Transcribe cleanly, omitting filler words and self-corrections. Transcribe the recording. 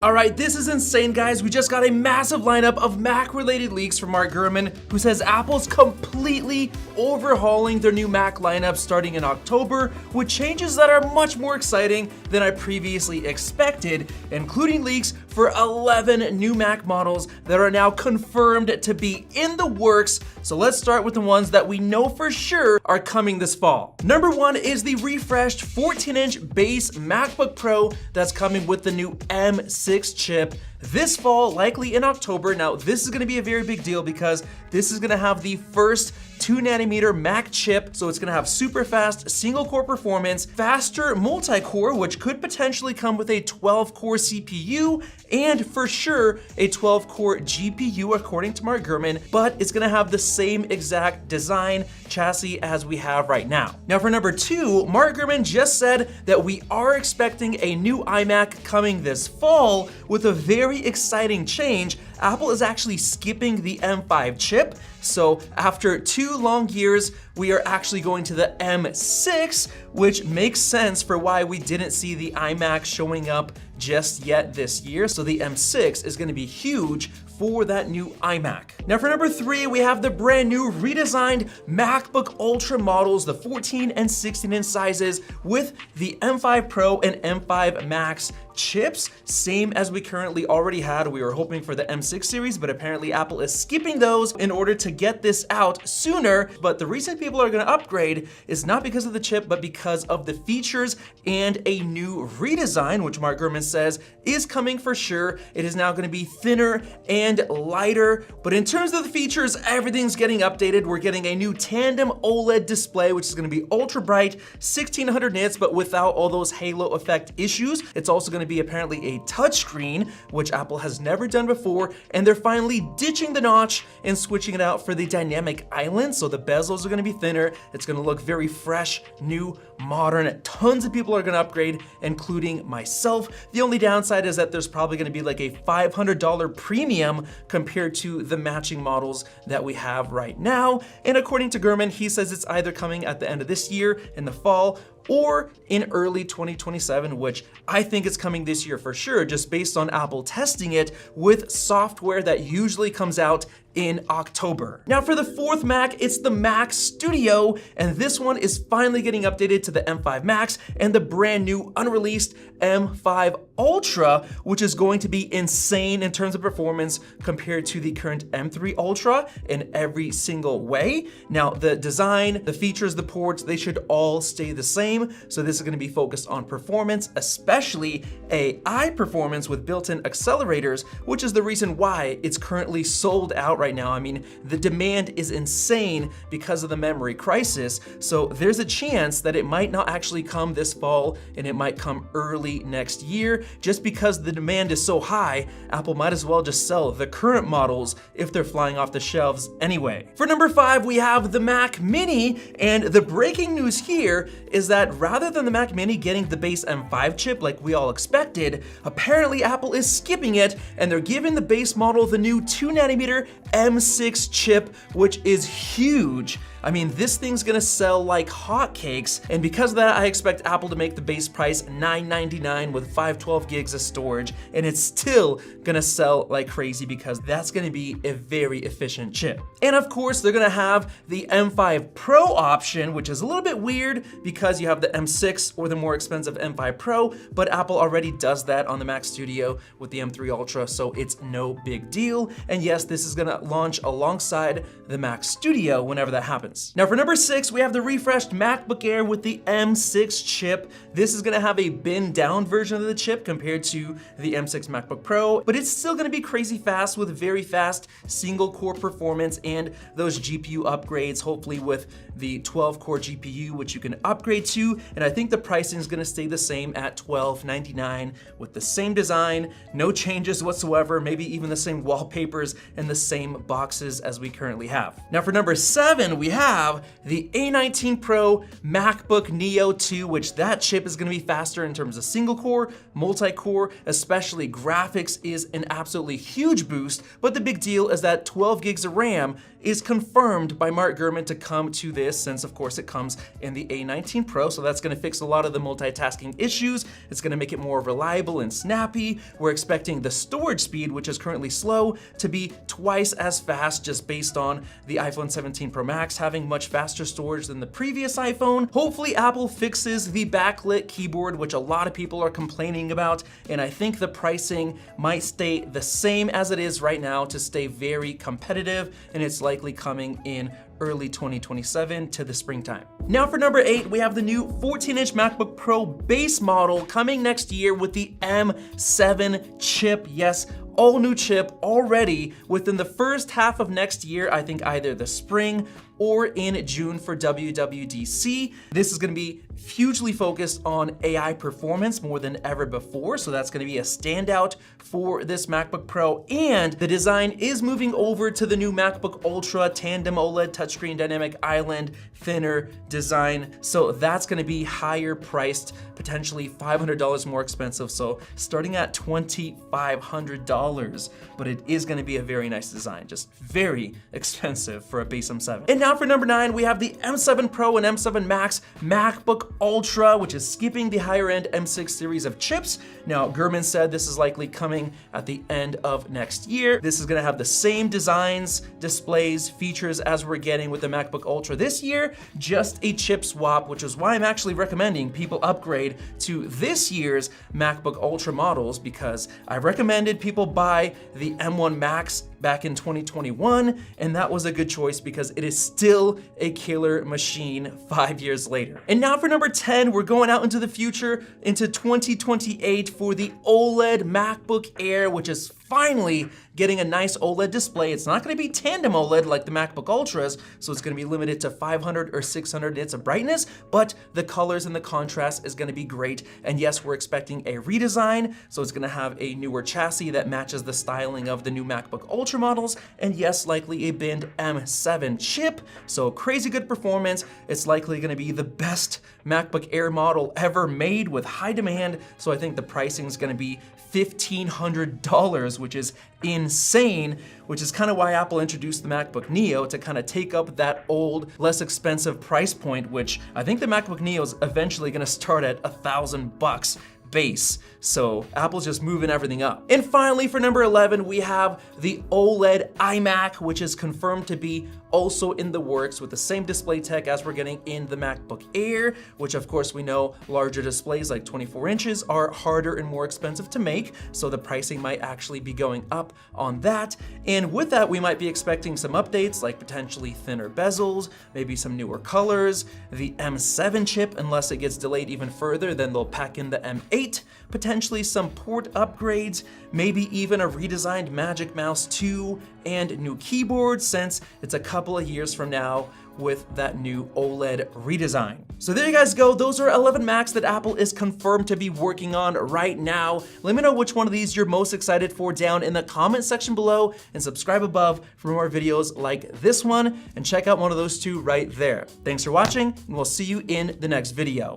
Alright, this is insane, guys. We just got a massive lineup of Mac-related leaks from Mark Gurman, who says Apple's completely overhauling their new Mac lineup starting in October, with changes that are much more exciting than I previously expected, including leaks for 11 new Mac models that are now confirmed to be in the works. So let's start with the ones that we know for sure are coming this fall. Number one is the refreshed 14-inch base MacBook Pro that's coming with the new M6 chip this fall, likely in October. Now, this is going to be a very big deal because this is going to have the first 2nm Mac chip, so it's going to have super fast single-core performance, faster multi-core, which could potentially come with a 12-core CPU, and for sure a 12-core GPU according to Mark Gurman, but it's going to have the same exact design chassis as we have right now. Now for number two, Mark Gurman just said that we are expecting a new iMac coming this fall with a very exciting change. Apple is actually skipping the M5 chip. So after 2 long years, we are actually going to the M6, which makes sense for why we didn't see the iMac showing up just yet this year. So the M6 is going to be huge for that new iMac. Now for number three, we have the brand new redesigned MacBook Ultra models, the 14 and 16-inch sizes with the M5 Pro and M5 Max chips, same as we currently already had. We were hoping for the M6 series, but apparently Apple is skipping those in order to get this out sooner. But the reason people are going to upgrade is not because of the chip, but because of the features and a new redesign, which Mark Gurman says is coming for sure. It is now going to be thinner and lighter. But in terms of the features, everything's getting updated. We're getting a new tandem OLED display, which is going to be ultra bright, 1600 nits, but without all those halo effect issues. It's also going to be apparently a touchscreen, which Apple has never done before, and they're finally ditching the notch and switching it out for the dynamic island. So the bezels are going to be thinner. It's going to look very fresh, new, modern. Tons of people are going to upgrade, including myself. The only downside is that there's probably going to be like a $500 premium compared to the matching models that we have right now. And according to Gurman, he says it's either coming at the end of this year in the fall or in early 2027, which I think it's coming this year for sure, just based on Apple testing it with software that usually comes out in October. Now for the fourth Mac, it's the Mac Studio, and this one is finally getting updated to the M5 Max and the brand new unreleased M5 Ultra, which is going to be insane in terms of performance compared to the current M3 Ultra in every single way. Now the design, the features, the ports, they should all stay the same. So this is going to be focused on performance, especially AI performance with built-in accelerators, which is the reason why it's currently sold out right now. I mean, the demand is insane because of the memory crisis. So there's a chance that it might not actually come this fall and it might come early next year. Just because the demand is so high, Apple might as well just sell the current models if they're flying off the shelves anyway. For number five, we have the Mac Mini, and the breaking news here is that rather than the Mac Mini getting the base M5 chip like we all expected, apparently Apple is skipping it and they're giving the base model the new 2nm M6 chip, which is huge. I mean, this thing's gonna sell like hotcakes, and because of that, I expect Apple to make the base price $999 with 512 gigs of storage, and it's still gonna sell like crazy because that's gonna be a very efficient chip. And of course, they're gonna have the M5 Pro option, which is a little bit weird because you have the M6 or the more expensive M5 Pro, but Apple already does that on the Mac Studio with the M3 Ultra, so it's no big deal. And yes, this is gonna launch alongside the Mac Studio whenever that happens. Now for number six, we have the refreshed MacBook Air with the M6 chip. This is gonna have a bin down version of the chip compared to the M6 MacBook Pro, but it's still gonna be crazy fast with very fast single core performance and those GPU upgrades, hopefully with the 12-core GPU, which you can upgrade to. And I think the pricing is gonna stay the same at $1299 with the same design, no changes whatsoever, maybe even the same wallpapers and the same boxes as we currently have. Now for number seven, we have the A19 Pro MacBook Neo 2, which that chip is gonna be faster in terms of single core, multi-core, especially graphics is an absolutely huge boost, but the big deal is that 12 gigs of RAM is confirmed by Mark Gurman to come to this, since of course it comes in the A19 Pro, so that's gonna fix a lot of the multitasking issues. It's gonna make it more reliable and snappy. We're expecting the storage speed, which is currently slow, to be twice as fast, just based on the iPhone 17 Pro Max having much faster storage than the previous iPhone. Hopefully Apple fixes the backlit keyboard, which a lot of people are complaining about, and I think the pricing might stay the same as it is right now to stay very competitive, and it's likely coming in early 2027 to the springtime. Now for number 8, we have the new 14-inch MacBook Pro base model coming next year with the M7 chip. Yes, all new chip already within the first half of next year, I think either the spring or in June for WWDC. This is gonna be hugely focused on AI performance more than ever before, so that's gonna be a standout for this MacBook Pro. And the design is moving over to the new MacBook Ultra tandem OLED touchscreen dynamic island thinner design, so that's gonna be higher priced, potentially $500 more expensive, so starting at $2,500, but it is gonna be a very nice design, just very expensive for a base M7. And now for number 9, we have the M7 Pro and M7 Max MacBook Ultra, which is skipping the higher end M6 series of chips. Now, Gurman said this is likely coming at the end of next year. This is gonna have the same designs, displays, features as we're getting with the MacBook Ultra this year, just a chip swap, which is why I'm actually recommending people upgrade to this year's MacBook Ultra models, because I recommended people buy the M1 Max back in 2021, and that was a good choice because it is still a killer machine 5 years later. And now for number 10, we're going out into the future, into 2028 for the OLED MacBook Air, which is finally getting a nice OLED display. It's not gonna be tandem OLED like the MacBook Ultras, so it's gonna be limited to 500 or 600 nits of brightness, but the colors and the contrast is gonna be great. And yes, we're expecting a redesign, so it's gonna have a newer chassis that matches the styling of the new MacBook Ultra models, and yes, likely a binned M7 chip, so crazy good performance. It's likely gonna be the best MacBook Air model ever made with high demand, so I think the pricing is gonna be $1,500, which is insane, which is kind of why Apple introduced the MacBook Neo to kind of take up that old, less expensive price point, which I think the MacBook Neo is eventually gonna start at $1,000 base. So Apple's just moving everything up. And finally, for number 11, we have the OLED iMac, which is confirmed to be also in the works with the same display tech as we're getting in the MacBook Air, which of course we know larger displays like 24 inches are harder and more expensive to make, so the pricing might actually be going up on that. And with that, we might be expecting some updates like potentially thinner bezels, maybe some newer colors, the M7 chip, unless it gets delayed even further, then they'll pack in the M8, potentially some port upgrades, maybe even a redesigned Magic Mouse 2 and new keyboard, since it's a couple of years from now with that new OLED redesign. So there you guys go. Those are 11 Macs that Apple is confirmed to be working on right now. Let me know which one of these you're most excited for down in the comment section below, and subscribe above for more videos like this one, and check out one of those two right there. Thanks for watching, and we'll see you in the next video.